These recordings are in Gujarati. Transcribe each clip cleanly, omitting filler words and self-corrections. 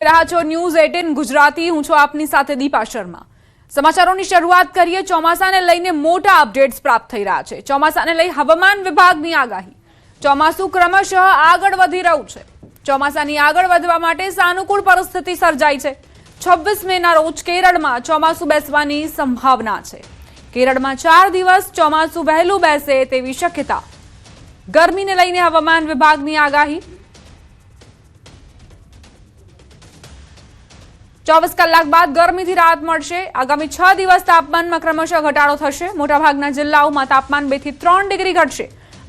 રહ્યા છો ન્યૂઝ 18 ગુજરાતી। હું છું આપની સાથે દીપા શર્મા। સમાચારોની શરૂઆત કરીએ। ચોમાસાને લઈને મોટા અપડેટ્સ પ્રાપ્ત થઈ રહ્યા છે। ચોમાસાને લઈ હવામાન વિભાગની આગાહી। ચોમાસું ક્રમશઃ આગળ વધી રહ્યું છે। ચોમાસાની આગળ વધવા માટે સાનુકૂળ પરિસ્થિતિ સર્જાઈ છે। 26 મેના રોજ કેરળમાં ચોમાસું બેસવાની સંભાવના છે। કેરળમાં 4 દિવસ ચોમાસું વહેલું બેસે તેવી શક્યતા। ગરમીને લઈને હવામાન વિભાગની આગાહી। 24 કલાક બાદ ગરમીથી રાહત મળશે। આગામી 6 દિવસ તાપમાનમાં ક્રમશઃ ઘટાડો થશે। મોટાભાગના જિલ્લાઓમાં તાપમાન 2 થી 3 ડિગ્રી ઘટશે।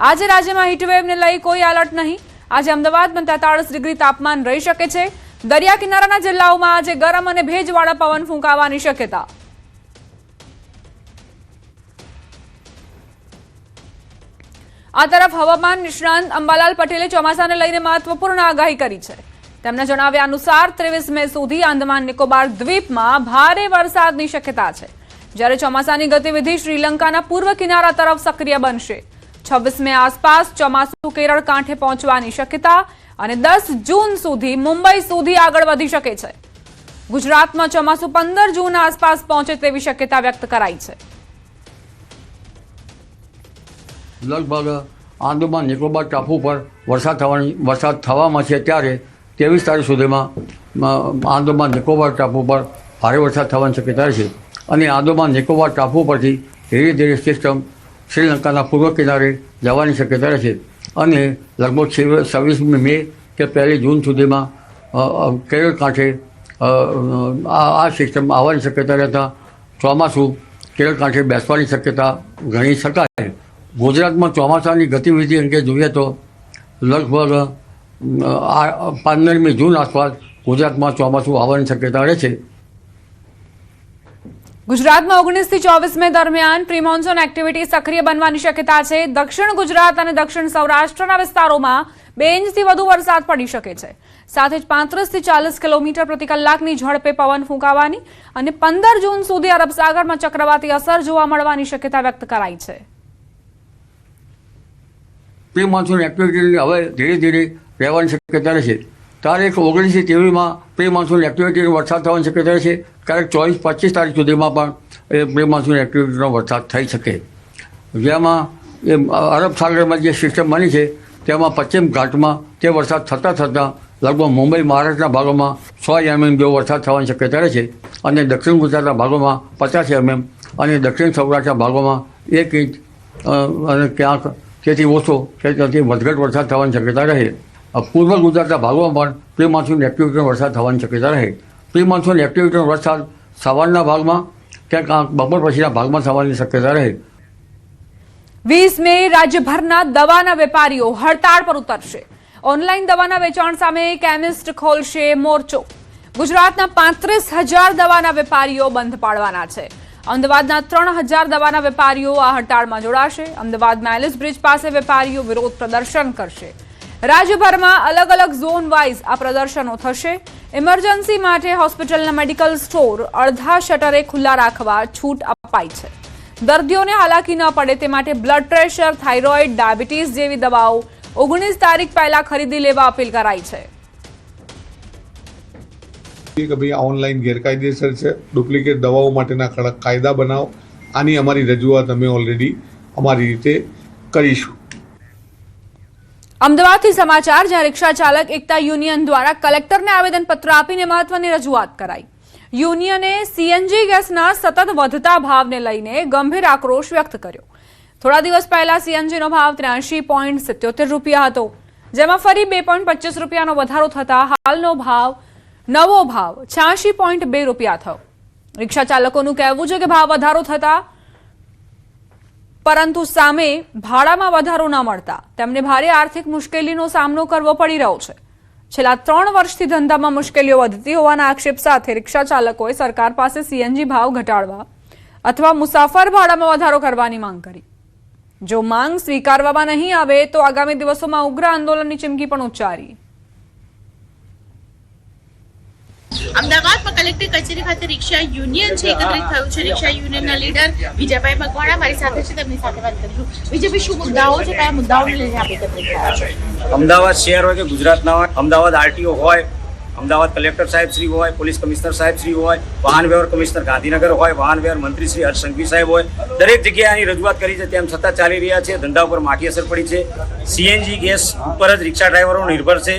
આજે રાજ્યમાં હીટવેવને લઈ કોઈ એલર્ટ નહીં। આજે અમદાવાદમાં 43 ડિગ્રી તાપમાન રહી શકે છે। દરિયા કિનારાના જિલ્લાઓમાં આજે ગરમ અને ભેજવાળા પવન ફૂંકાવાની શક્યતા। આ તરફ હવામાન નિષ્ણાંત અંબાલાલ પટેલે ચોમાસાને લઈને મહત્વપૂર્ણ આગાહી કરી છે। તેમના જણાવ્યા અનુસાર 23 મે સુધી આંદામાન નિકોબાર દ્વીપમાં ભારે વરસાદની શક્યતા છે, જ્યારે ચોમાસાની ગતિવિધિ શ્રીલંકાના પૂર્વ કિનારા તરફ સક્રિય બનશે। 26 મે આસપાસ ચોમાસું કેરળ કાંઠે પહોંચવાની શક્યતા અને 10 જૂન સુધી મુંબઈ સુધી આગળ વધી શકે છે। ગુજરાતમાં ચોમાસું 15 જૂન આસપાસ પહોંચે તેવી શક્યતા વ્યક્ત કરાઈ છે। લગભગ આંદામાન નિકોબાર ટાપુ પર વરસાદ થવામાં છે, ત્યારે 23 તારીખ સુધીમાં આંદામાન નિકોબાર ટાપુ પર ભારે વરસાદ થવાની શક્યતા છે અને આંદામાન નિકોબાર ટાપુ પરથી ધીરે ધીરે સિસ્ટમ શ્રીલંકાના પૂર્વ કિનારે જવાની શક્યતા છે અને લગભગ 26 મે કે 1 જૂન સુધીમાં કેરળ કાંઠે આ સિસ્ટમ આવવાની શક્યતા રહેતા ચોમાસું કેરળ કાંઠે બેસવાની શક્યતા ગણી શકાય। ગુજરાતમાં ચોમાસાની ગતિવિધિ અંગે જોઈએ તો લગભગ 15મી જૂન આસપાસ ગુજરાતમાં ચોમાસું આવવાની શક્યતા રહે છે। ગુજરાતમાં 19 થી 24 મે દરમિયાન પ્રી મોન્સૂન એક્ટિવિટી સક્રિય બનવાની શક્યતા છે। દક્ષિણ ગુજરાત અને દક્ષિણ સૌરાષ્ટ્રના વિસ્તારોમાં 2 ઇંચથી વધુ વરસાદ પડી શકે છે। સાથે જ 35 થી 40 કિલોમીટર પ્રતિ કલાકની ઝડપે પવન ફૂંકાવાની અને 15 જૂન સુધી અરબ સાગરમાં ચક્રવાતી અસર જોવા મળવાની શક્યતા વ્યક્ત કરાઈ છે। પ્રી મોન્સૂન એક્ટિવિટી હવે ધીરે ધીરે રહેવાની શક્યતા રહેશે। તારીખ 19 થી 23માં પ્રી મોન્સૂન એક્ટિવિટીનો વરસાદ થવાની શક્યતા રહેશે। ક્યારેક 24-25 તારીખ સુધીમાં પણ એ પ્રી મોન્સૂન એક્ટિવિટીનો વરસાદ થઈ શકે, જેમાં એ અરબ સાગરમાં જે સિસ્ટમ બની છે તેમાં પશ્ચિમ ઘાટમાં તે વરસાદ થતાં લગભગ મુંબઈ મહારાષ્ટ્રના ભાગોમાં 100 mm જેવો વરસાદ થવાની શક્યતા રહેશે અને દક્ષિણ ગુજરાતના ભાગોમાં 50 mm અને દક્ષિણ સૌરાષ્ટ્રના ભાગોમાં 1 ઇંચ અને ક્યાંક તેથી ઓછો કે ત્યાંથી વધઘટ વરસાદ થવાની શક્યતા રહે। પૂર્વ ગુજરાતના ભાગોમાં પણ પ્રી મોન્સૂન એક્ટિવિટીનો વરસાદ થવાની શક્યતા રહે। પ્રી મોન્સૂન એક્ટિવિટીનો વરસાદ સવારના ભાગમાં કે બપોર પછીના ભાગમાં થવાની શક્યતા રહે। 20 મે રાજ્યભરના દવાના વેપારીઓ હડતાળ પર ઉતરશે। ઓનલાઈન દવાના વેચાણ સામે કેમિસ્ટ ખોલશે મોરચો। ગુજરાતના 35,000 દવાના વેપારીઓ બંધ પાડવાના છે। અમદાવાદના 3,000 દવાના વેપારીઓ આ હડતાળમાં જોડાશે। અમદાવાદમાં એલિસ બ્રિજ પાસે વેપારીઓ વિરોધ પ્રદર્શન કરશે। રાજ્યભરમાં અલગ અલગ ઝોન વાઇઝ આ પ્રદર્શનો થશે। ઇમરજન્સી માટે હોસ્પિટલના મેડિકલ સ્ટોર અડધા શટરે ખુલ્લા રાખવા છૂટ અપાઈ છે। દર્દીઓને હાલાકી ન પડે તે માટે બ્લડ પ્રેશર, થાઇરોઇડ, ડાયાબિટીસ જેવી દવાઓ 19 તારીખ પહેલા ખરીદી લેવા અપીલ કરાઈ છે। કે ભાઈ ઓનલાઈન ગેરકાયદેસર છે, ડુપ્લિકેટ દવાઓ માટેના કડક કાયદા બનાવો। આની અમારી રજૂઆત અમે ઓલરેડી અમારી રીતે કરીશું। અમદાવાદથી સમાચાર, જ્યાં રિક્ષા ચાલક એકતા યુનિયન દ્વારા કલેક્ટરને આવેદનપત્ર આપીને મહત્વની રજૂઆત કરાઈ। યુનિયને સીએનજી ગેસના સતત વધતા ભાવને લઈને ગંભીર આક્રોશ વ્યક્ત કર્યો। થોડા દિવસ પહેલા સીએનજીનો ભાવ 83.77 રૂપિયા હતો, જેમાં ફરી 2.25 રૂપિયાનો વધારો થતા હાલનો નવો ભાવ 86.2 રૂપિયા થયો। રિક્ષા ચાલકોનું કહેવું છે કે ભાવ વધારો થતા પરંતુ સામે ભાડામાં વધારો ન મળતા તેમને ભારે આર્થિક મુશ્કેલીનો સામનો કરવો પડી રહ્યો છે। છેલ્લા 3 વર્ષથી ધંધામાં મુશ્કેલીઓ વધતી હોવાના આક્ષેપ સાથે રિક્ષા ચાલકોએ સરકાર પાસે સીએનજી ભાવ ઘટાડવા અથવા મુસાફર ભાડામાં વધારો કરવાની માંગ કરી। જો માંગ સ્વીકારવામાં નહીં આવે તો આગામી દિવસોમાં ઉગ્ર આંદોલનની ચીમકી પણ ઉચ્ચારી। અમદાવાદમાં કલેક્ટર કચેરી ખાતે રિક્ષા યુનિયન છે એકત્રિત થયું છે। રિક્ષા યુનિયનના લીડર વિજયભાઈ મકવાણા મારી સાથે છે, તેમની સાથે વાત કરીશું। વિજયભાઈ, શું મુદ્દાઓ છે, કયા મુદ્દાઓને લઈને આપ એકત્રિત થયા છો? અમદાવાદ શહેર હોય કે ગુજરાતના હોય, અમદાવાદ આરટીઓ હોય, અમદાવાદ કલેક્ટર સાહેબ શ્રી હોય, પોલીસ કમિશનર સાહેબ શ્રી હોય, વાહન વ્યવહાર કમિશનર ગાંધીનગર હોય, વાહન વ્યવહાર મંત્રી શ્રી હર્ષ સંઘવી સાહેબ હોય, દરેક જગ્યાએ આની રજૂઆત કરી છે. તેમ છતાં ચાલી રહ્યા છે. ધંધા ઉપર માઠી અસર પડી છે. સીએનજી ગેસ ઉપર જ રિક્ષા ડ્રાઈવરો નિર્ભર છે.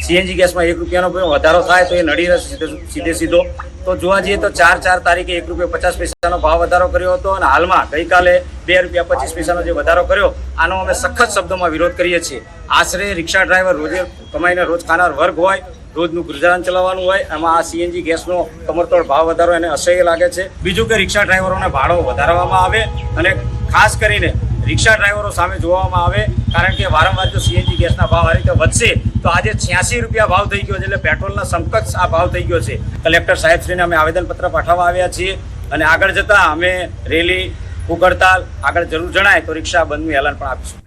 સીએનજી ગેસમાં ₹1 વધારો થાય તો એ નડી રહેશે સીધે સીધો. તો જોવા જઈએ તો 4 તારીખે ₹1.50 ભાવ વધારો કર્યો હતો અને હાલમાં ગઈકાલે ₹2.25 જે વધારો કર્યો, આનો અમે સખત શબ્દોમાં વિરોધ કરીએ છીએ. આશરે રિક્ષા ડ્રાઈવર રોજે કમાઈને રોજ ખાનાર વર્ગ હોય, રોજનું ગુજરાન ચલાવવાનું હોય, એમાં આ સીએનજી ગેસનો કમરતોડ ભાવ વધારો એને અસહ્ય લાગે છે. બીજું કે રિક્ષા ડ્રાઈવરોને ભાડો વધારવામાં આવે અને ખાસ કરીને રિક્ષા ડ્રાઈવરો સામે જોવામાં આવે, કારણ કે વારંવાર જો સીએનજી ગેસના ભાવ આ રીતે વધશે તો આજે ₹86 ભાવ થઈ ગયો છે, એટલે પેટ્રોલના સમકક્ષ આ ભાવ થઈ ગયો છે. કલેક્ટર સાહેબશ્રીને અમે આવેદનપત્ર પાઠવવા આવ્યા છીએ અને આગળ જતાં અમે રેલી, ભૂખ હડતાલ આગળ જરૂર જણાય તો રિક્ષા બંધનું એલાન પણ આપીશું.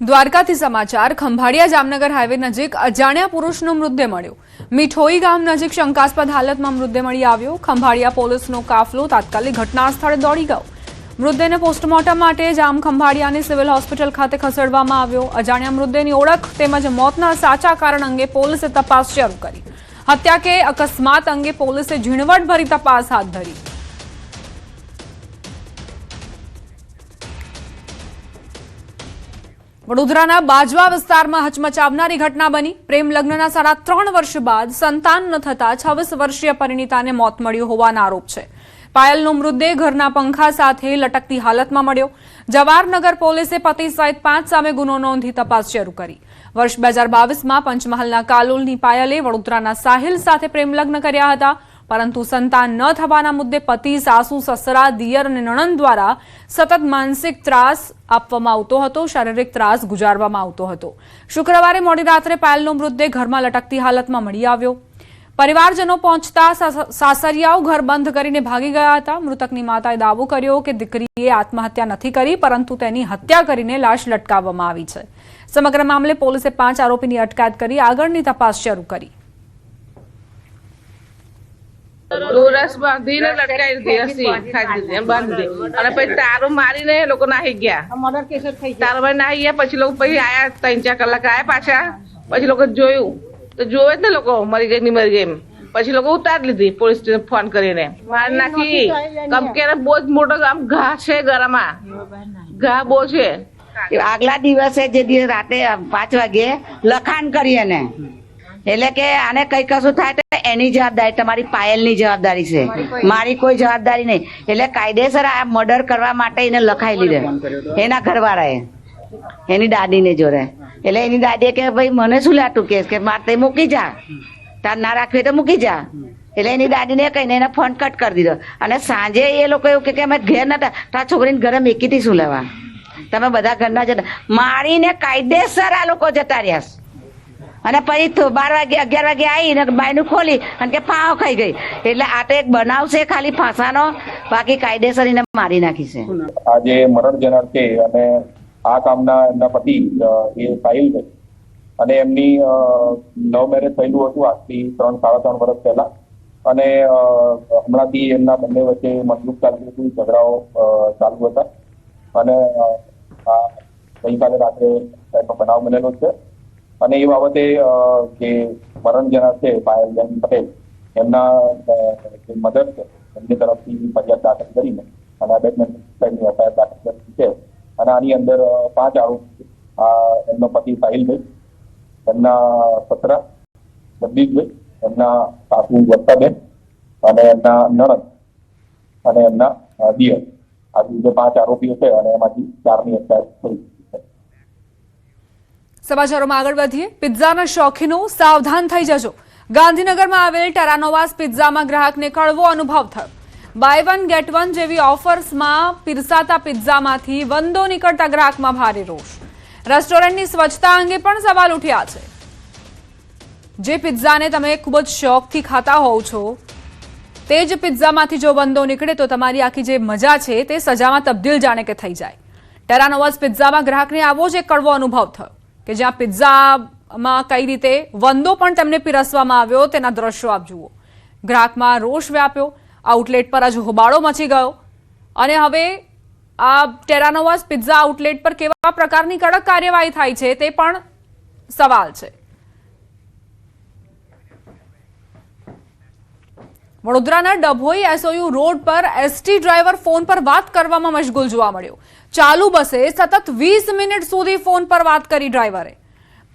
દ્વારકાથી સમાચાર. ખંભાળિયા જામનગર હાઈવે નજીક અજાણ્યા પુરુષનો મૃતદેહ મળ્યો. મીઠોઈ ગામ નજીક શંકાસ્પદ હાલતમાં મૃતદેહ મળી આવ્યો. ખંભાળિયા પોલીસનો કાફલો તાત્કાલિક ઘટના સ્થળે દોડી ગયો. મૃતદેહને પોસ્ટમોર્ટમ માટે જામ ખંભાળિયાની સિવિલ હોસ્પિટલ ખાતે ખસેડવામાં આવ્યો. અજાણ્યા મૃતદેહની ઓળખ તેમજ મોતના સાચા કારણ અંગે પોલીસે તપાસ શરૂ કરી. હત્યા કે અકસ્માત અંગે પોલીસે ઝીણવટભરી તપાસ હાથ ધરી. વડોદરાના બાજવા વિસ્તારમાં હચમચાવનારી ઘટના બની. પ્રેમ લગ્નના 3.5 વર્ષ બાદ સંતાન ન થતા 26 વર્ષીય પરિણીતાને મોત મળ્યું હોવાના આરોપ છે. પાયલનો મૃતદેહ ઘરના પંખા સાથે લટકતી હાલતમાં મળ્યો. જવાહરનગર પોલીસે પતિ સહિત 5 સામે ગુનો નોંધી તપાસ શરૂ કરી. વર્ષ 2022માં પંચમહાલના કાલોલની પાયલે વડોદરાના સાહિલ સાથે પ્રેમ લગ્ન કર્યા હતા, પરંતુ સંતાન ન થવાના મુદ્દે પતિ, સાસુ, સસરા, દિયર અને નણંદ દ્વારા સતત માનસિક ત્રાસ આપવામાં આવતો હતો, શારીરિક ત્રાસ ગુજારવામાં આવતો હતો. શુક્રવારે મોડી રાત્રે પાયલનો મૃતદેહ ઘરમાં લટકતી હાલતમાં મળી આવ્યો. પરિવારજનો પહોંચતા સાસરિયાઓ ઘર બંધ કરીને ભાગી ગયા હતા. મૃતકની માતાએ દાવો કર્યો કે દીકરીએ આત્મહત્યા નથી કરી, પરંતુ તેની હત્યા કરીને લાશ લટકાવવામાં આવી છે. સમગ્ર મામલે પોલીસે 5 આરોપીની અટકાયત કરી આગળની તપાસ શરૂ કરી. દોરસ બાંધીને લટકાવી દીધી, રસ્સી ખાઈ દીધી અને બાંધી દીધી અને પછી તારો મારીને એ લોકો નાહી ગયા. તારો મારી નાહી ગયા. પછી લોકો પછી આયા 3-4 કલાક આયા પાછા. પછી લોકો જોયું તો જોવે જ ને લોકો મરી ગઈ નહીં મરી ગઈ એમ. પછી લોકો ઉતારી લીધી પોલીસ સ્ટેશન ફોન કરીને, મારી નાખી. કમકે બહુ જ મોટો આમ ઘા છે, ગળામાં ઘા બહુ છે. આગલા દિવસે જે રાતે 5 વાગે લખાણ કરી એને, એટલે કે આને કઈ કશું થાય તો એની જવાબદારી, તમારી પાયલની જવાબદારી છે, મારી કોઈ જવાબદારી નહીં. એટલે કાયદેસર આ મર્ડર કરવા માટે એને લખાઈ લીધે એના ઘરવાળાએ, એની દાદીને જોડે. એટલે એની દાદીએ કે ભાઈ મને શું લાટું કેસ કે મારે મૂકી જા, તાર ના રાખવી તો મૂકી જા. એટલે એની દાદીને કહીને એને ફોન કટ કરી દીધો. અને સાંજે એ લોકો એવું કે અમે ઘેર નતા, તાર છોકરીને ઘરે મેકીથી શું લેવા, તમે બધા ઘરના જતા. મારીને કાયદેસર આ લોકો જતા રહ્યા. અને પછી 12 વાગે 11 વાગે આવીને બાયનું ખોલી અને કે પાવ ખાઈ ગઈ. એટલે આ તો એક બનાવ છે ખાલી ફાંસાનો, બાકી કાયદેસર એને મારી નાખી છે. આજે મરણ જનાર છે અને આ કામના એમના પતિ એ સાહિલભાઈ, અને એમની લવ મેરેજ થયેલું હતું આજથી 3-3.5 વર્ષ પહેલા. અને હમણાંથી એમના બંને વચ્ચે મતલબ ચાલતી હતી, ઝઘડાઓ ચાલુ હતા. અને ગઈકાલે રાત્રે એનો બનાવ બનેલો છે. અને એ બાબતે જે મરણ જનાર છે પાયલબેન પટેલ, એમના જે મધર છે એમની તરફથી ફરિયાદ દાખલ કરીને અને અબેટમેન્ટ સાઈડની એફઆઈઆર દાખલ કરી છે. અને આની અંદર 5 આરોપી, એમનો પતિ સાહિલભાઈ, એમના સસરા જગદીશભાઈ, એમના સાસુ વત્તાબેન અને એમના નણંદ અને એમના દિયર, આ જે 5 આરોપીઓ છે અને એમાંથી 4ની અટકાયત થઈ. સમાચારોમાં આગળ વધીએ. પિઝાના શોખીનો સાવધાન થઈ જજો. ગાંધીનગરમાં આવેલ ટેરાનોવાસ પિઝામાં ગ્રાહકને કડવો અનુભવ થયો. બાય 1 ગેટ 1 જેવી ઓફર્સમાં પીરસાતા પિઝામાંથી વંદો નીકળતા ગ્રાહકમાં ભારે રોષ. રેસ્ટોરન્ટની સ્વચ્છતા અંગે પણ સવાલ ઉઠ્યા છે. જે પિઝાને તમે ખૂબ જ શોખથી ખાતા હોવ છો, તે જ પિઝામાંથી જો વંદો નીકળે તો તમારી આખી જે મજા છે તે સજામાં તબદીલ જાણે કે થઈ જાય. ટેરાનોવાસ પિઝામાં ગ્રાહકને આવો જ એક કડવો અનુભવ થયો કે જ્યાં પિઝામાં કઈ રીતે વંદો પણ તેમને પીરસવામાં આવ્યો તેના દ્રશ્યો આપ જુઓ. ગ્રાહકમાં રોષ વ્યાપ્યો. આઉટલેટ પર જ હોબાળો મચી ગયો. અને હવે આ ટેરાનોવાસ પિઝા આઉટલેટ પર કેવા પ્રકારની કડક કાર્યવાહી થાય છે તે પણ સવાલ છે. વડોદરાના ડભોઈ એસઓયુ રોડ પર એસટી ડ્રાઈવર ફોન પર વાત કરવામાં મશગુલ જોવા મળ્યો. ચાલુ બસે સતત 20 મિનિટ સુધી ફોન પર વાત કરી ડ્રાઈવરે.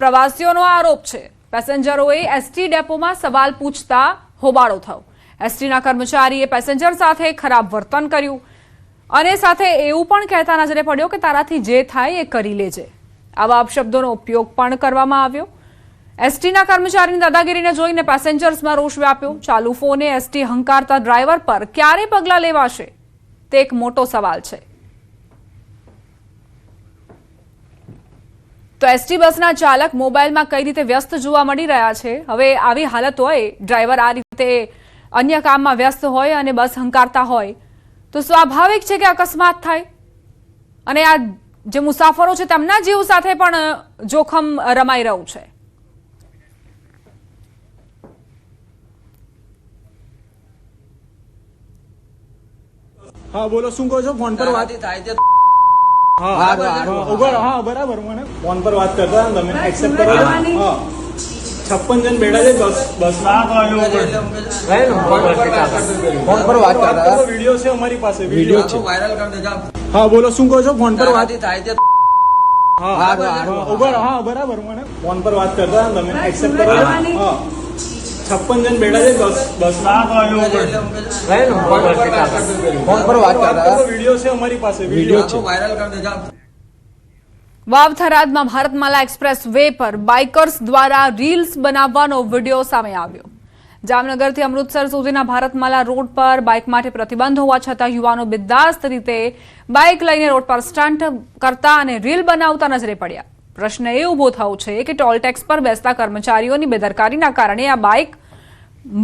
પ્રવાસીઓનો આરોપ છે પેસેન્જરોએ એસટી ડેપોમાં સવાલ પૂછતા હોબાળો થયો. એસટીના કર્મચારીએ પેસેન્જર સાથે ખરાબ વર્તન કર્યું અને સાથે એવું પણ કહેતા નજરે પડ્યો કે તારાથી જે થાય એ કરી લેજે. આવા અપશબ્દોનો ઉપયોગ પણ કરવામાં આવ્યો. એસટીના કર્મચારીની દાદાગીરીને જોઈને પેસેન્જર્સમાં રોષ વ્યાપ્યો. ચાલુ ફોને એસટી હંકારતા ડ્રાઈવર પર ક્યારે પગલાં લેવાશે તે એક મોટો સવાલ છે. તો એસટી બસના ચાલક મોબાઈલમાં કઈ રીતે વ્યસ્ત જોવા મળી રહ્યા છે. હવે આવી હાલત હોય, ડ્રાઈવર આ રીતે અન્ય કામમાં વ્યસ્ત હોય અને બસ હંકારતા હોય તો સ્વાભાવિક છે કે અકસ્માત થાય અને આ જે મુસાફરો છે તેમના જીવ સાથે પણ જોખમ રમાઈ રહ્યું છે. હા બોલો, શું કહો છો? ફોન પર વાત થાય છે. હા બરાબર, મને ફોન પર વાત કરતા તમે એક્સેપ્ટ કરો. હા 56 જણ બેઠા છે બસ ફોન પર વાત કરતા. વિડીયો છે અમારી પાસે, વિડીયો છે, વાયરલ કરી દેજો. હા બોલો, શું કહો છો? ફોન પર વાત થાય છે. હા બરાબર, મને ફોન પર વાત કરતા તમે એક્સેપ્ટ કરો. હા 56 જણ બેઠા છે બસ ફોન પર વાત કરતા. વિડીયો છે અમારી પાસે, વિડીયો છે, વાયરલ કરી દેજો. વાવ થરાદમાં ભારતમાલા એક્સપ્રેસ વે પર બાઇકર્સ દ્વારા રીલ્સ બનાવવાનો વિડીયો સામે આવ્યો. જામનગરથી અમૃતસર સુધીના ભારતમાલા રોડ પર બાઇક માટે પ્રતિબંધ હોવા છતાં યુવાનો બિંદાસ્ત રીતે બાઇક લઈને રોડ પર સ્ટન્ટ કરતા અને રીલ બનાવતા નજરે પડ્યા. પ્રશ્ન એ ઉભો થયો છે કે ટોલ ટેક્સ પર બેસતા કર્મચારીઓની બેદરકારીના કારણે આ બાઇક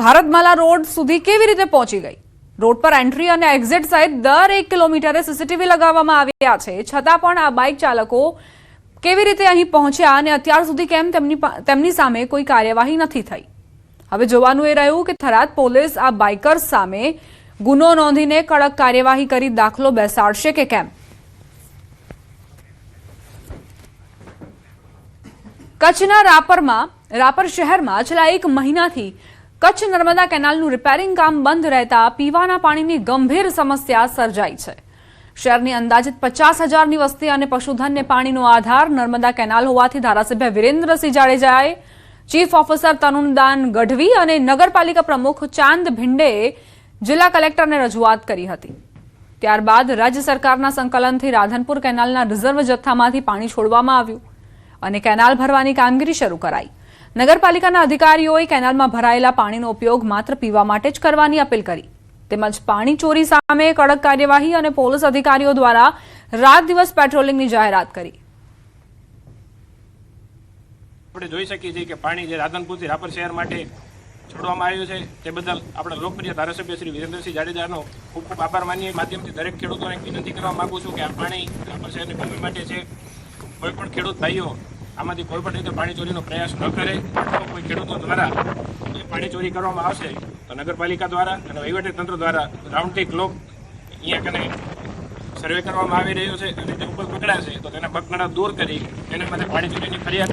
ભારતમાલા રોડ સુધી કેવી રીતે પહોંચી ગઈ. રોડ પર એન્ટ્રી અને એક્ઝિટ સહિત દર 1 કિલોમીટરે સીસીટીવી લગાવવામાં આવ્યા છે, છતાં પણ આ બાઇક ચાલકો કેવી રીતે અહીં પહોંચ્યા અને અત્યાર સુધી કેમ તેમની સામે કોઈ કાર્યવાહી નથી થઈ. હવે જોવાનું એ રહ્યું કે થરાદ પોલીસ આ બાઇકર્સ સામે ગુનો નોંધીને કડક કાર્યવાહી કરી દાખલો બેસાડશે કે કેમ. કચ્છના રાપર શહેરમાં છેલ્લા 1 મહિનાથી કચ્છ નર્મદા કેનાલનું રિપેરિંગ કામ બંધ રહેતા પીવાના પાણીની ગંભીર સમસ્યા સર્જાઈ છે. શહેરની અંદાજિત 50,000ની વસ્તી અને પશુધનને પાણીનો આધાર નર્મદા કેનાલ હોવાથી ધારાસભ્ય વિરેન્દ્રસિંહ જાડેજાએ ચીફ ઓફિસર તનુદાન ગઢવી અને નગરપાલિકા પ્રમુખ ચાંદ ભિંડેએ જિલ્લા કલેક્ટરને રજૂઆત કરી હતી. ત્યારબાદ રાજ્ય સરકારના સંકલનથી રાધનપુર કેનાલના રિઝર્વ જથ્થામાંથી પાણી છોડવામાં આવ્યું અને કેનાલ ભરવાની કામગીરી શરૂ કરાઈ. નગરપાલિકાના અધિકારીઓએ કેનાલમાં ભરાયેલા પાણીનો ઉપયોગ માત્ર પીવા માટે જ કરવાની અપીલ કરી. તેમજ પાણી ચોરી સામે કડક કાર્યવાહી અને પોલીસ અધિકારીઓ દ્વારા રાત દિવસ પેટ્રોલિંગની જાહેરાત કરી. આપણે જોઈ શકીએ છીએ કે પાણી જે રાધનપુરથી રાપર શહેર માટે છોડવામાં આવ્યું છે તે બદલ આપણા લોકપ્રિય ધારાસભ્ય શ્રી વિરેન્દ્રસિંહ જાડેજાનો ખૂબ ખૂબ આભાર માનીએ. માધ્યમથી દરેક ખેડૂતોને વિનંતી કરવા માંગુ છું કે આ પાણી રાપર શહેરની ભૂમિ માટે છે. કોઈ પણ ખેડૂત ભાઈઓ આમાંથી કોઈ પણ રીતે પાણી ચોરીનો પ્રયાસ ન કરે. કોઈ ખેડૂતો દ્વારા પાણી ચોરી કરવામાં આવશે તો નગરપાલિકા દ્વારા અને વહીવટીતંત્ર દ્વારા રાઉન્ડ ધી ક્લોક અહીંયા કને સર્વે કરવામાં આવી રહ્યો છે અને તે ઉપર પકડાશે તો તેના પગલાં દૂર કરી તેના માટે પાણી ચોરીની ફરિયાદ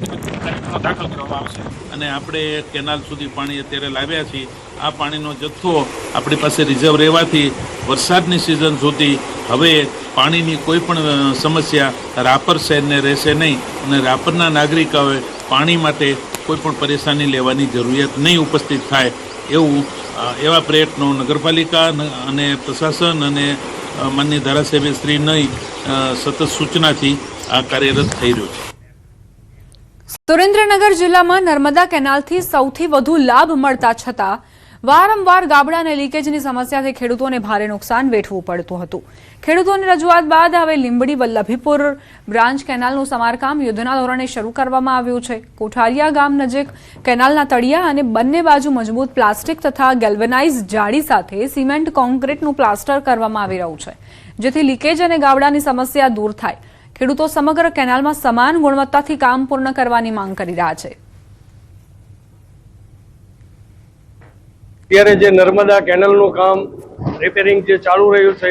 દાખલ કરવામાં આવશે. અને આપણે કેનાલ સુધી પાણી અત્યારે લાવ્યા છીએ. આ પાણીનો જથ્થો આપણી પાસે રિઝર્વ રહેવાથી વરસાદની સિઝન સુધી હવે પાણીની કોઈ પણ સમસ્યા રાપર શહેરને રહેશે નહીં અને રાપરના નાગરિકોએ પાણી માટે કોઈ પણ પરેશાની લેવાની જરૂરિયાત નહીં ઉપસ્થિત થાય એવા પ્રયત્નો નગરપાલિકા અને પ્રશાસન અને માનનીય ધારાસભ્ય શ્રી નહીં સતત સૂચનાથી આ કાર્યરત થઈ રહ્યું છે. સુરેન્દ્રનગર જિલ્લામાં નર્મદા કેનાલથી સૌથી વધુ લાભ મળતા છતાં વારંવાર ગાબડા અને લીકેજની સમસ્યાથી ખેડૂતોને ભારે નુકસાન વેઠવું પડતું હતું. ખેડૂતોની રજૂઆત બાદ હવે લીંબડી વલ્લભીપુર બ્રાન્ચ કેનાલનું સમારકામ યુદ્ધના ધોરણે શરૂ કરવામાં આવ્યું છે. કોઠારિયા ગામ નજીક કેનાલના તળિયા અને બંને બાજુ મજબૂત પ્લાસ્ટિક તથા ગેલ્વેનાઇઝ જાળી સાથે સિમેન્ટ કોન્ક્રીટનું પ્લાસ્ટર કરવામાં આવી રહ્યું છે, જેથી લીકેજ અને ગાબડાની સમસ્યા દૂર થાય. ખેડૂતો સમગ્ર કેનાલમાં સમાન ગુણવત્તાથી કામ પૂર્ણ કરવાની માંગ કરી રહ્યા છે. અત્યારે જે નર્મદા કેનાલનું કામ રિપેરિંગ જે ચાલુ રહ્યું છે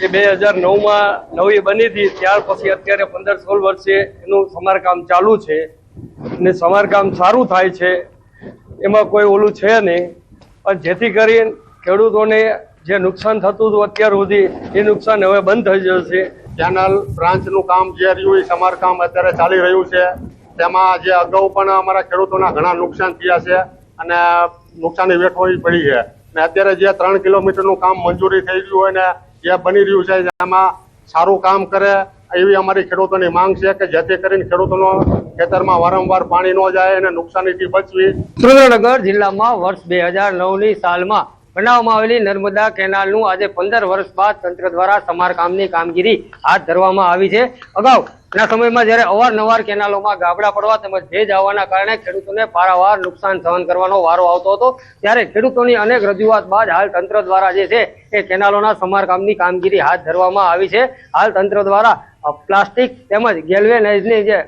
એ 2009માં નવી બની હતી. ત્યાર પછી અત્યારે 15-16 વર્ષે એનું સમારકામ ચાલુ છે અને સમારકામ સારું થાય છે, એમાં કોઈ ઓલું છે નહીં. પણ જેથી કરીને ખેડૂતોને જે નુકસાન થતું હતું અત્યાર સુધી એ નુકસાન હવે બંધ થઈ જશે. કેનાલ બ્રાન્ચનું કામ જે રહ્યું એ સમારકામ અત્યારે ચાલી રહ્યું છે. તેમાં જે અગાઉ પણ અમારા ખેડૂતોના ઘણા નુકસાન થયા છે અને નુકસાની વેઠવી પડી છે. અને અત્યારે જે 3 કિલોમીટરનું કામ મંજૂરી થઈ ગયું હોય ને જે બની રહ્યું છે એમાં સારું કામ કરે એવી અમારી ખેડૂતોની માંગ છે કે જેથી કરીને ખેડૂતોનો ખેતરમાં વારંવાર પાણી ન જાય અને નુકસાનીથી બચવી. સુરેન્દ્રનગર જિલ્લામાં વર્ષ 2009ની સાલમાં બનાવવામાં આવેલી નર્મદા કેનાલનું આજે 15 વર્ષ બાદ તંત્ર દ્વારા સમારકામની કામગીરી હાથ ધરવામાં આવી છે. અગાઉના સમયમાં જ્યારે અવારનવાર કેનાલોમાં ગાબડા પડવા તેમજ ભેજ આવવાના કારણે ખેડૂતોને પારાવાર નુકસાન સહન કરવાનો વારો આવતો હતો. ત્યારે ખેડૂતોની અનેક રજૂઆત બાદ હાલ તંત્ર દ્વારા જે છે એ કેનાલોના સમારકામની કામગીરી હાથ ધરવામાં આવી છે. હાલ તંત્ર દ્વારા પ્લાસ્ટિક તેમજ ગેલ્વેનાઇઝની જે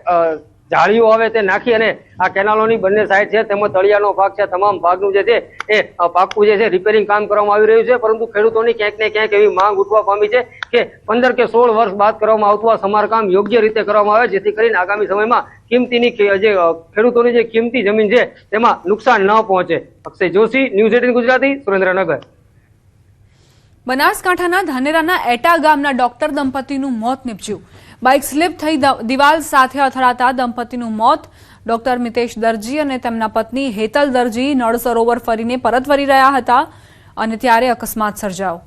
જાળીઓ આવે તે નાખી અને આ કેનાલોની બંને સાઈડ છે તેમજ તળિયાનો ભાગ છે તમામ ભાગનું જે છે એ પાકું જે છે રિપેરિંગ કામ કરવામાં આવી રહ્યું છે. પરંતુ ખેડૂતોની ક્યાંક ને ક્યાંક એવી માંગ ઉઠવા પામી છે કે 15 કે 16 વર્ષ બાદ કરવામાં આવતું આ સમારકામ યોગ્ય રીતે કરવામાં આવે જેથી કરીને આગામી સમયમાં કિંમતીની જે ખેડૂતોની જે કિંમતી જમીન છે તેમાં નુકસાન ન પહોંચે. અક્ષય જોશી, ન્યૂઝ 18 ગુજરાતી, સુરેન્દ્રનગર. બનાસકાંઠાના ધાનેરાના એટા ગામના ડોક્ટર દંપતીનું મોત નીપજ્યું. બાઇક સ્લીપ થઈ દિવાલ સાથે અથડાતા દંપતીનું મોત. ડોક્ટર મિતેશ દરજી અને તેમના પત્ની હેતલ દરજી નળ સરોવર ફરીને પરત ફરી રહ્યા હતા અને ત્યારે અકસ્માત સર્જાયો.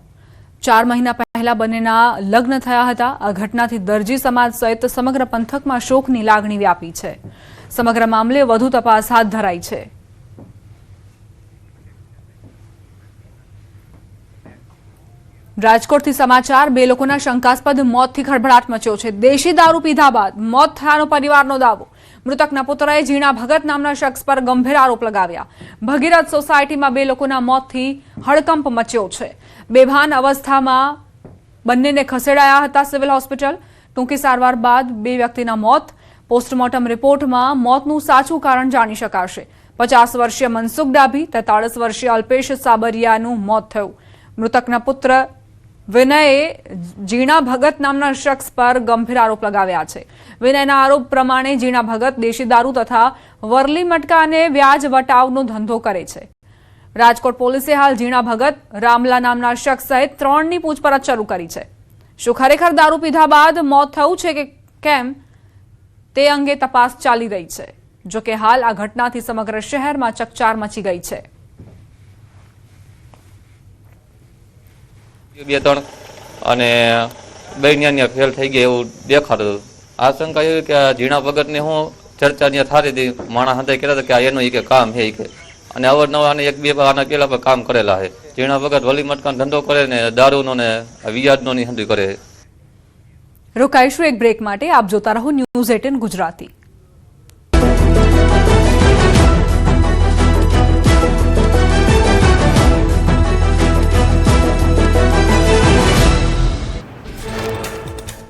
4 મહિના પહેલા બંનેના લગ્ન થયા હતા. આ ઘટનાથી દરજી સમાજ સહિત સમગ્ર પંથકમાં શોકની લાગણી વ્યાપી છે. સમગ્ર મામલે વધુ તપાસ હાથ ધરાઈ છે. રાજકોટથી સમાચાર. 2 લોકોના શંકાસ્પદ મોતથી ખળભળાટ મચ્યો છે. દેશી દારૂ પીધા બાદ મોત થયાનો પરિવારનો દાવો. મૃતકના પુત્રએ જીણા ભગત નામના શખ્સ પર ગંભીર આરોપ લગાવ્યા. ભગીરથ સોસાયટીમાં 2 લોકોના મોતથી હડકંપ મચ્યો છે. બેભાન અવસ્થામાં બંનેને ખસેડાયા હતા સિવિલ હોસ્પિટલ. ટૂંકી સારવાર બાદ 2 વ્યક્તિના મોત. પોસ્ટમોર્ટમ રિપોર્ટમાં મોતનું સાચું કારણ જાણી શકાશે. 50 વર્ષીય મનસુખ ડાભી, 43 વર્ષીય અલ્પેશ સાબરિયાનું મોત થયું. મૃતકના પુત્ર વિનયે જીણા ભગત નામના શખ્સ પર ગંભીર આરોપ લગાવ્યા છે. વિનયના આરોપ પ્રમાણે જીણા ભગત દેશી દારૂ તથા વરલી મટકા અને વ્યાજ વટાવનો ધંધો કરે છે. રાજકોટ પોલીસે હાલ જીણા ભગત, રામલા નામના શખ્સ સહિત 3ની પૂછપરછ શરૂ કરી છે. શું ખરેખર દારૂ પીધા બાદ મોત થયું છે કે કેમ તે અંગે તપાસ ચાલી રહી છે. જોકે હાલ આ ઘટનાથી સમગ્ર શહેરમાં ચકચાર મચી ગઈ છે. 2-3 અને 2 ફેલ થઈ ગયા એવું દેખાડતું. આશંકા એવી કે જીણા ભગતને હું ચર્ચા ત્યાં થારી હતી. માણસ હતા કહેતા હતા કે એનું કે કામ છે કે અને અવારનવાર 1-2 આના પેલા પર કામ કરેલા છે. જીણા ભગત વલી મટકાનો ધંધો કરે ને દારૂનો ને વ્યાજનો ની હંધી કરે. રોકાઈશું એક બ્રેક માટે. આપ જોતા રહો ન્યૂઝ 18 ગુજરાતી.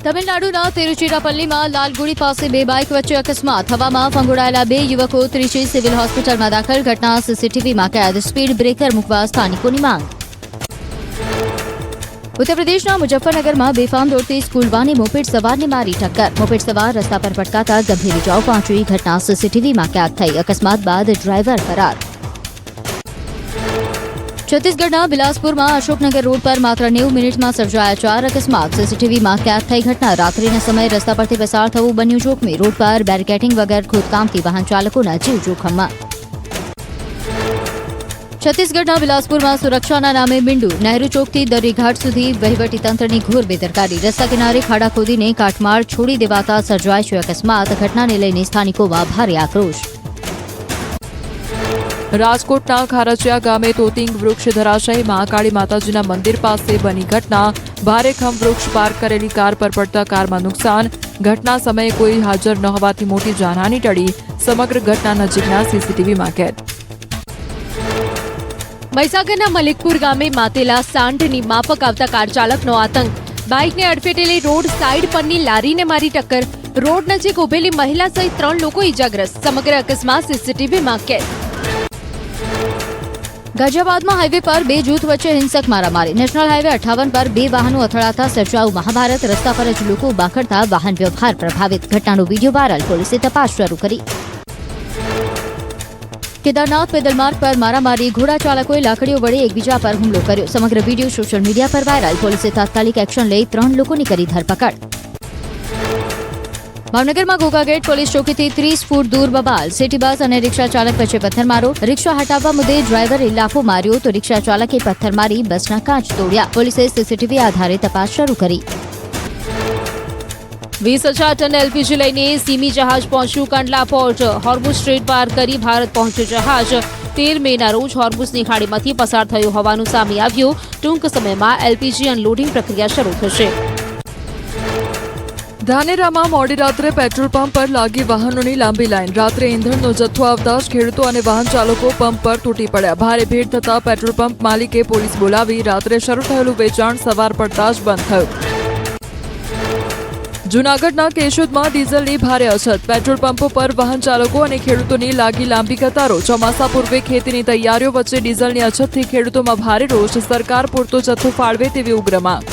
તમિલનાડુના તિરુચિરાપલ્લીમાં લાલગુડી પાસે 2 બાઇક વચ્ચે અકસ્માત. હવામાં ફંગોળાયેલા 2 યુવકો ત્રિચી સિવિલ હોસ્પિટલમાં દાખલ. ઘટના સીસીટીવીમાં કેદ. સ્પીડ બ્રેકર મૂકવા સ્થાનિકોની માંગ. ઉત્તર પ્રદેશના મુઝફ્ફરનગરમાં બેફામ દોડતી સ્કૂલ વાને મોપેડ સવારને મારી ટક્કર. મોપેડ સવાર રસ્તા પર પટકાતા ગંભીર ઇજાઓ પહોંચી. ઘટના સીસીટીવીમાં કેદ થઈ. અકસ્માત બાદ ડ્રાઈવર ફરાર. છત્તીસગઢના બિલાસપુરમાં અશોકનગર રોડ પર માત્ર 90 મિનિટમાં સર્જાયા 4 અકસ્માત. સીસીટીવીમાં કેદ થઈ ઘટના. રાત્રિના સમયે રસ્તા પરથી પસાર થવું બન્યું જોખમી. રોડ પર બેરિકેડિંગ વગર ખોદકામથી વાહન ચાલકોના જીવ જોખમમાં. છત્તીસગઢના બિલાસપુરમાં સુરક્ષાના નામે મીંડુ. નહેરુ ચોકથી દરિયાઘાટ સુધી વહીવટીતંત્રની ઘોર બેદરકારી. રસ્તા કિનારે ખાડા ખોદીને કાટમાળ છોડી દેવાતા સર્જાય છે અકસ્માત. ઘટનાને લઈને સ્થાનિકોમાં ભારે આક્રોશ. રાજકોટના ખારચિયા ગામે તોતિંગ વૃક્ષ ધરાશય. મહાકાળી માતાજીના મંદિર પાસે બની ઘટના. ભારે ખમ વૃક્ષ પાર્ક કરેલી કાર પર પડતા કારમાં નુકસાન. ઘટના સમયે કોઈ હાજર ન હોવાથી મોટી જાનહાની ટળી. સમગ્ર ઘટના નજીકના સીસીટીવીમાં કેદ. મહીસાગરના મલિકપુર ગામે માતેલા સાંઢની માફક આવતા કાર ચાલકનો આતંક. બાઇકને અડફેટેલી રોડ સાઇડ પરની લારીને મારી ટક્કર. રોડ નજીક ઉભેલી મહિલા સહિત 3 લોકો ઇજાગ્રસ્ત. સમગ્ર અકસ્માત સીસીટીવીમાં કેદ. ગાઝિયાબાદમાં હાઈવે પર 2 જૂથ વચ્ચે હિંસક મારામારી. નેશનલ હાઈવે 58 પર 2 વાહનો અથડાતા સર્જાયું મહાભારત. રસ્તા પર જ લોકો બાખડતા વાહન વ્યવહાર પ્રભાવિત. ઘટનાનો વીડિયો વાયરલ. પોલીસે તપાસ શરૂ કરી. કેદારનાથ પેદલ માર્ગ પર મારામારી, ઘોડા ચાલકોએ લાકડીઓ વડે એકબીજા પર હુમલો કર્યો. સમગ્ર વિડીયો સોશિયલ મીડિયા પર વાયરલ. પોલીસે તાત્કાલિક એક્શન લઈ 3 લોકોની કરી ધરપકડ. ભાવનગરમાં ઘોઘા ગેટ પોલીસ ચોકીથી 30 ફૂટ દૂર બબાલ. સિટી બસ અને રિક્ષા ચાલક વચ્ચે પથ્થરમારો. રિક્ષા હટાવવા મુદ્દે ડ્રાઈવરે લાફો માર્યો તો રિક્ષા ચાલકે પથ્થર મારી બસના કાચ તોડ્યા. પોલીસે સીસીટીવી આધારે તપાસ શરૂ કરી. 20,000 ટન એલપીજી લઈને સીમી જહાજ પહોંચ્યું કંડલા પોર્ટ. હોર્મુઝ સ્ટ્રેટ પાર કરી ભારત પહોંચ્યું જહાજ. 13 મેના રોજ હોર્મુઝની ખાડીમાંથી પસાર થયું હોવાનું સામે આવ્યું. ટૂંક સમયમાં એલપીજી અનલોડિંગ પ્રક્રિયા શરૂ થશે. ધાનેરામાં મોડી રાત્રે પેટ્રોલ પંપ પર લાગી વાહનોની લાંબી લાઈન. રાત્રે ઇંધણનો જથ્થો આવતા જ ખેડૂતો અને વાહન ચાલકો પંપ પર તૂટી પડ્યા. ભારે ભીડ થતા પેટ્રોલ પંપ માલિકે પોલીસ બોલાવી રાત્રે શરૂ થયેલું વેચાણ સવાર પડતા જ બંધ થયું. જૂનાગઢના કેશોદમાં ડીઝલની ભારે અછત. પેટ્રોલ પંપો પર વાહન ચાલકો અને ખેડૂતોની લાગી લાંબી કતારો. ચોમાસા પૂર્વે ખેતીની તૈયારીઓ વચ્ચે ડીઝલની અછતથી ખેડૂતોમાં ભારે રોષ. સરકાર પૂરતો જથ્થો ફાળવે તેવી ઉગ્ર માંગ.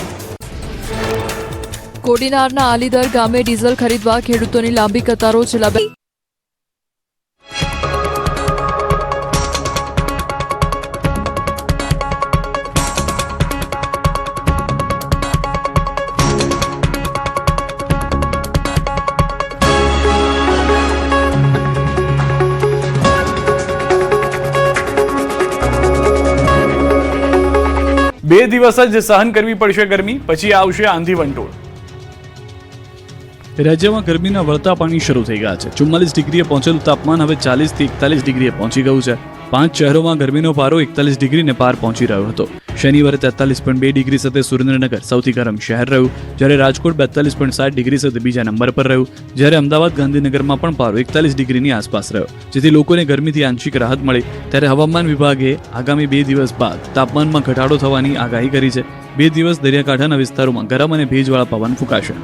કોડીનારના આલીદર ગામે ડીઝલ ખરીદવા ખેડૂતોની લાંબી કતારો. છેલ્લા બે દિવસ જ સહન કરવી પડશે ગરમી, પછી આવશે આંધી વંટોળ. રાજ્યમાં ગરમીના વળતા પાણી શરૂ થઈ ગયા છે. 44 ડિગ્રીએ પહોંચેલું તાપમાન હવે 40 થી 41 ડિગ્રીએ પહોંચી ગયું છે. 5 શહેરોમાં ગરમીનો પારો 41 ડિગ્રીને પાર પહોંચી રહ્યો હતો. શનિવારે 43.2 ડિગ્રી સાથે સુરેન્દ્રનગર સૌથી ગરમ શહેર રહ્યું, જ્યારે રાજકોટ 42.7 ડિગ્રી સાથે બીજા નંબર પર રહ્યું, જ્યારે અમદાવાદ ગાંધીનગરમાં પણ પારો 41 ડિગ્રીની આસપાસ રહ્યો, જેથી લોકોને ગરમીથી આંશિક રાહત મળી. ત્યારે હવામાન વિભાગે આગામી 2 દિવસ બાદ તાપમાનમાં ઘટાડો થવાની આગાહી કરી છે. 2 દિવસ દરિયાકાંઠાના વિસ્તારોમાં ગરમ અને ભેજવાળા પવન ફૂંકાશે.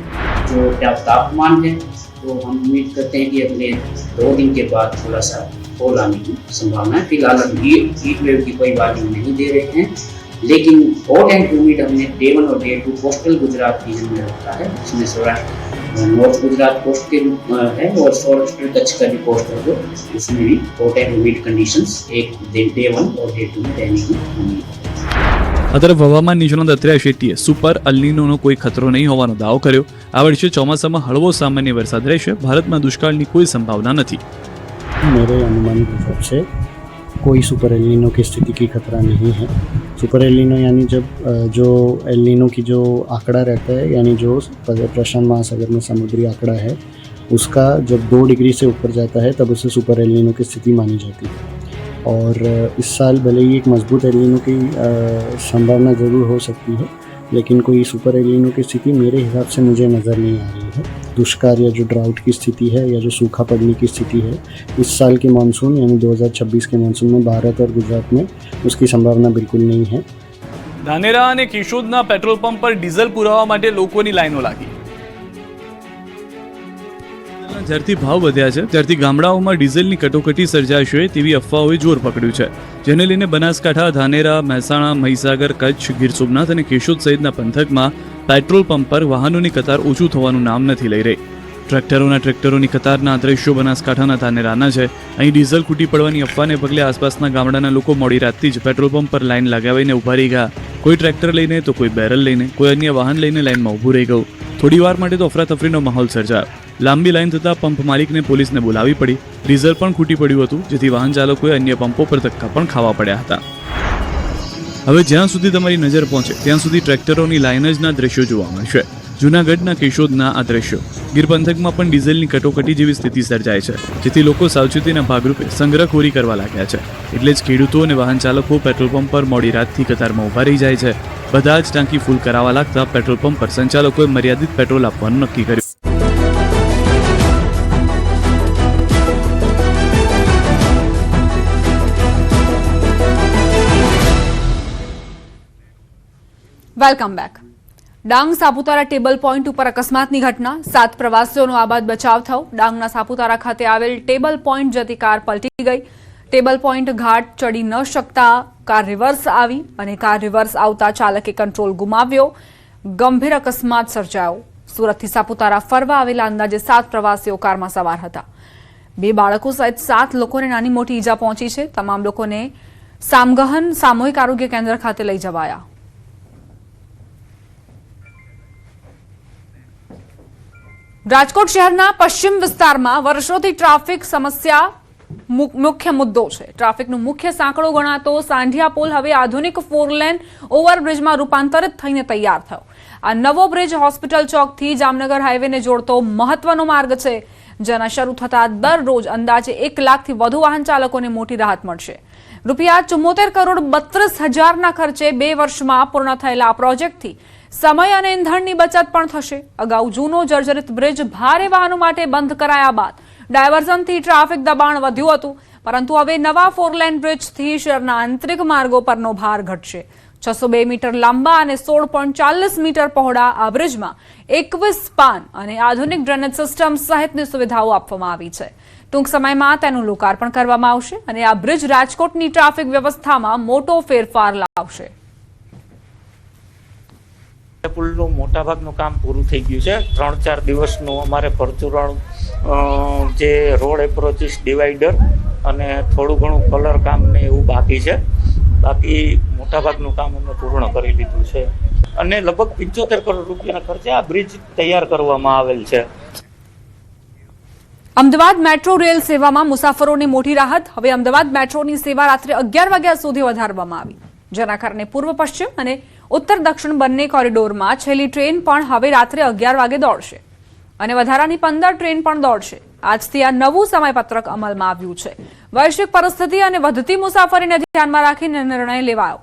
जो तापमान है तो हम उम्मीद करते हैं कि अगले 2 दिन के बाद थोड़ा सा फॉल आने की संभावना है. फिलहाल हम हीट वेव की कोई वार्निंग नहीं दे रहे हैं, लेकिन हॉट एंड ह्यूमिड हमने डे 1 और डे 2 कोस्टल गुजरात रीजन में रखा है, जिसमें सौराष्ट्र नॉर्थ गुजरात कोस्ट के है और सौराष्ट्र कच्छ का भी कोस्ट है, जो उसमें भी हॉट एंड ह्यूमिड कंडीशंस एक डे 1 और डे 2 में रहने की उम्मीद है. આ તરફ હવામાન નિષ્ણાત અત્રેય શેટ્ટીએ સુપર અલ્નીનોનો કોઈ ખતરો નહીં હોવાનો દાવો કર્યો. આ વર્ષે ચોમાસામાં હળવો સામાન્ય વરસાદ રહેશે. ભારતમાં દુષ્કાળની કોઈ સંભાવના નથી. मेरे अनुमान के हिसाब से कोई सुपर एलिनो की स्थिति की खतरा नहीं है. सुपर एलिनो यानी जब जो एलिनो की जो आंकड़ा रहता है, यानी जो प्रशांत महासागर में समुद्री आंकड़ा है, उसका जब 2 डिग्री से ऊपर जाता है तब उसे सुपर एलिनो की स्थिति मानी जाती है. और इस साल भले ही एक मजबूत एलिनो की संभावना ज़रूर हो सकती है, लेकिन कोई सुपर एलिनो की स्थिति मेरे हिसाब से मुझे नज़र नहीं आ रही है. दुष्काल या जो ड्राउट की स्थिति है या जो सूखा पड़ने की स्थिति है, इस साल के मानसून यानी 2026 के मानसून में भारत और गुजरात में उसकी संभावना बिल्कुल नहीं है. ધાનેરા અને કેશોદના પેટ્રોલ પંપ પર ડીઝલ પુરાવવા માટે લોકોની લાઈનો લાગી. જ્યારથી ભાવ વધ્યા છે ત્યારથી ગામડાઓમાં ડીઝલની કટોકટી સર્જાશે તેવી અફવાઓએ જોર પકડ્યું છે, જેને લઈને બનાસકાંઠા, ધાનેરા, મહેસાણા, મહીસાગર, કચ્છ, ગીર સોમનાથ અને કેશોદ સહિતના પંથકમાં પેટ્રોલ પંપ પર વાહનોની કતાર ઓછું થવાનું નામ નથી લઈ રહી. ટ્રેક્ટરોની કતારના દ્રશ્યો બનાસકાંઠાના ધાનેરાના છે. અહીં ડીઝલ ખૂટી પડવાની અફવાને પગલે આસપાસના ગામડાના લોકો મોડી રાતથી જ પેટ્રોલ પંપ પર લાઈન લગાવીને ઊભા રહી ગયા. કોઈ ટ્રેક્ટર લઈને તો કોઈ બેરલ લઈને, કોઈ અન્ય વાહન લઈને લાઈનમાં ઊભું રહી ગયું. થોડી વાર માટે તો અફરાતફરીનો માહોલ સર્જાયો. લાંબી લાઈન થતાં પંપ માલિકને પોલીસને બોલાવી પડી. ડીઝલ પણ ખૂટી પડ્યું હતું, જેથી વાહન ચાલકોએ અન્ય પંપો પર ધક્કા પણ ખાવા પડ્યા હતા. હવે જ્યાં સુધી તમારી નજર પહોંચે ત્યાં સુધી ટ્રેક્ટરોની લાઈન જ ના દ્રશ્યો જોવા મળશે. જૂનાગઢના કેશોદના આ દ્રશ્યો. ગીર પંથકમાં પણ ડીઝલની કટોકટી જેવી સ્થિતિ સર્જાય છે, જેથી લોકો સાવચેતીના ભાગરૂપે સંગ્રહખોરી કરવા લાગ્યા છે. એટલે જ ખેડૂતો અને વાહન ચાલકો પેટ્રોલ પંપ પર મોડી રાતથી કતારમાં ઊભા રહી જાય છે. બધા જ ટાંકી ફૂલ કરાવવા લાગતા પેટ્રોલ પંપ પર સંચાલકોએ મર્યાદિત પેટ્રોલ આપવાનું નક્કી કર્યું. Welcome back. Dang Saputara table point ઉપર અકસ્માતની ઘટના. 7 પ્રવાસીઓનો આબાદ બચાવ થયો. ડાંગના સાપુતારા ખાતે આવેલ ટેબલ પોઈન્ટ જતી કાર પલટી ગઈ. ટેબલ પોઈન્ટ ઘાટ ચડી ન શકતા કાર રિવર્સ આવી અને કાર રિવર્સ આવતા ચાલકે કંટ્રોલ ગુમાવ્યો. ગંભીર અકસ્માત સર્જાયો. સુરતથી સાપુતારા ફરવા આવેલા અંદાજે 7 પ્રવાસીઓ કારમાં સવાર હતા. 2 બાળકો સહિત 7 લોકોને નાની મોટી ઈજા પહોંચી છે. તમામ લોકોને સામગહન સામૂહિક આરોગ્ય કેન્દ્ર ખાતે લઈ જવાયા. રાજકોટ શહેરના પશ્ચિમ વિસ્તારમાં વર્ષોથી ટ્રાફિક સમસ્યા મુખ્ય મુદ્દો છે. ટ્રાફિકનો મુખ્ય સાંકળો ગણાતો સાંઢિયા પુલ હવે આધુનિક 4 લેન ઓવરબ્રિજમાં રૂપાંતરિત થઈને તૈયાર થયો. આ નવો બ્રિજ હોસ્પિટલ ચોકથી જામનગર હાઈવેને જોડતો મહત્વનો માર્ગ છે, જેના શરૂ થતા દરરોજ અંદાજે 1 લાખથી વધુ વાહન ચાલકોને મોટી રાહત મળશે. રૂપિયા 74,32,00,000ના ખર્ચે 2 વર્ષમાં પૂર્ણ થયેલા આ પ્રોજેક્ટથી સમય અને ઇંધણની બચત પણ થશે. અગાઉ જૂનો જર્જરિત બ્રિજ ભારે વાહનો માટે બંધ કરાયા બાદ ડાયવર્ઝનથી ટ્રાફિક દબાણ વધ્યું હતું, પરંતુ હવે નવા 4 લેન બ્રિજથી શહેરના આંતરિક માર્ગો પરનો ભાર ઘટશે. 602 મીટર લાંબા અને 16.40 મીટર પહોળા આ બ્રિજમાં 21 સ્પાન અને આધુનિક ડ્રેનેજ સિસ્ટમ સહિતની સુવિધાઓ આપવામાં આવી છે. ટૂંક સમયમાં તેનું લોકાર્પણ કરવામાં આવશે અને આ બ્રિજ રાજકોટની ટ્રાફિક વ્યવસ્થામાં મોટો ફેરફાર લાવશે. પુલનું મોટાભાગનું કામ પૂરું થઈ ગયું છે. 3-4 દિવસનું અમારે પરચુરણ જે રોડ એપ્રોચીસ ડિવાઈડર અને થોડું ઘણું કલર કામ ને એવું બાકી છે. બાકી મોટાભાગનું કામ અમે પૂર્ણ કરી લીધું છે અને લગભગ 75 કરોડ રૂપિયાના ખર્ચે આ બ્રિજ તૈયાર કરવામાં આવેલ છે. અમદાવાદ મેટ્રો રેલ સેવામાં મુસાફરોને મોટી રાહત. હવે અમદાવાદ મેટ્રોની સેવા રાત્રે 11 વાગ્યા સુધી વધારવામાં આવી, જેના કારણે પૂર્વ પશ્ચિમ અને ઉત્તર દક્ષિણ બંને કોરિડોરમાં છેલ્લી ટ્રેન પણ હવે રાત્રે 11 વાગે દોડશે અને વધારાની 15 ટ્રેન પણ દોડશે. આજથી આ નવું સમયપત્રક અમલમાં આવ્યું છે. વૈશ્વિક પરિસ્થિતિ અને વધતી મુસાફરીને ધ્યાનમાં રાખીને નિર્ણય લેવાયો.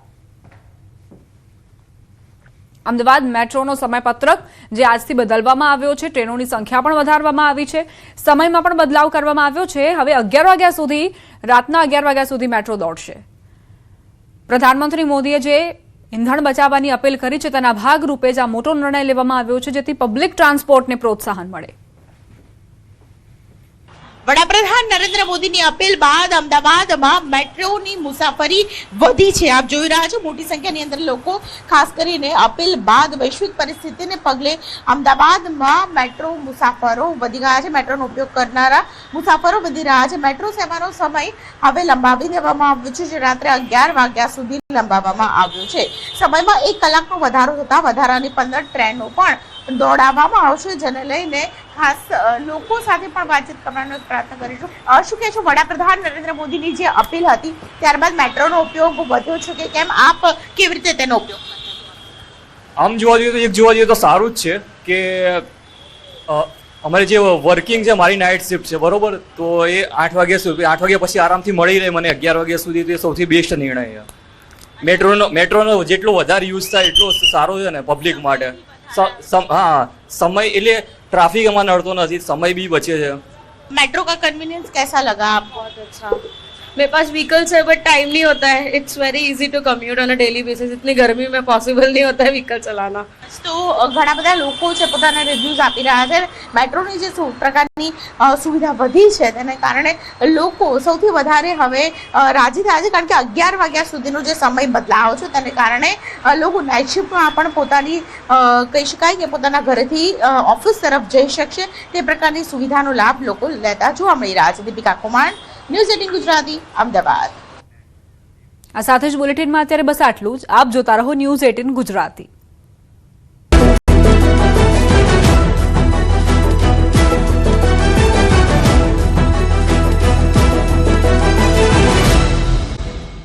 અમદાવાદ મેટ્રોનો સમયપત્રક જે આજથી બદલવામાં આવ્યો છે. ટ્રેનોની સંખ્યા પણ વધારવામાં આવી છે. સમયમાં પણ બદલાવ કરવામાં આવ્યો છે. હવે 11 વાગ્યા સુધી, રાતના 11 વાગ્યા સુધી મેટ્રો દોડશે. પ્રધાનમંત્રી મોદીએ જે ઇંધણ બચાવવાની અપીલ કરી છે, તેના ભાગરૂપે જ આ મોટો નિર્ણય લેવામાં આવ્યો છે, જેથી પબ્લિક ટ્રાન્સપોર્ટને પ્રોત્સાહન મળે. વડાપ્રધાન નરેન્દ્ર મોદીની અપીલ બાદ અમદાવાદમાં મેટ્રોની મુસાફરી વધી છે. આપ જોઈ રહ્યા છો મોટી સંખ્યાની અંદર લોકો, ખાસ કરીને અપીલ બાદ વૈશ્વિક પરિસ્થિતિને પગલે અમદાવાદમાં મેટ્રો મુસાફરો વધી ગયા છે. મેટ્રોનો ઉપયોગ કરનારા મુસાફરો વધી રહ્યા છે. મેટ્રો સેવાનો સમય હવે લંબાવી દેવામાં આવ્યો છે, જે રાત્રે 11 વાગ્યા સુધી લંબાવવામાં આવ્યો છે. સમયમાં 1 કલાકનો વધારો થતા વધારાની 15 ટ્રેનો પણ દોડાવવામાં આવશે, જેને લઈને ખાસ લોકો સાથે પણ વાતચીત કરવાનો પ્રયત્ન કરીશું. શું કહે છો, વડાપ્રધાન નરેન્દ્ર મોદીની જે અપીલ હતી ત્યારબાદ મેટ્રોનો ઉપયોગ વધ્યો છે કે કેમ, આપ કેવી રીતે તેનો ઉપયોગ? આમ જોવા જોઈએ તો સારું જ છે કે અમારી જે વર્કિંગ છે, મારી નાઇટ શિફ્ટ છે બરોબર, તો એ 8 વાગ્યા પછી આરામથી મળી રહે મને 11 વાગ્યા સુધી. તે સૌથી બેસ્ટ નિર્ણય છે. મેટ્રોનો જેટલો વધારે યુઝ થાય એટલો સારો છે ને પબ્લિક માટે. हाँ, समय એટલે ट्रैफिक हमारा नड़तो नहीं, समय भी बचे है. मेट्रो का कन्वीनियंस कैसा लगा आपको? बहुत अच्छा. मेरे पास व्हीकल्स है बट टाइम नहीं होता है. It's very easy to commute on a daily basis. इतनी गर्मी में पॉसिबल नहीं होता है व्हीकल चलाना. તો ઘણા બધા લોકો છે પોતાના રિવ્યુઝ આપી રહ્યા છે. મેટ્રોની જે પ્રકારની સુવિધા વધી છે તેને કારણે લોકો સૌથી વધારે હવે રાજી થયા છે, કારણ કે 11 વાગ્યા સુધીનો જે સમય બદલાવ છે તેને કારણે લોકો નાઇટ શિફ્ટમાં પણ પોતાની કહી શકાય કે પોતાના ઘરેથી ઓફિસ તરફ જઈ શકશે તે પ્રકારની સુવિધાનો લાભ લોકો લેતા જોવા મળી રહ્યા છે. દીપિકા કુમાર, ન્યૂઝ 18 ગુજરાતી, અમદાવાદ. આ સાથે જ બુલેટિનમાં અત્યારે બસ આટલું જ. આપ જોતા રહો ન્યૂઝ 18 ગુજરાતી.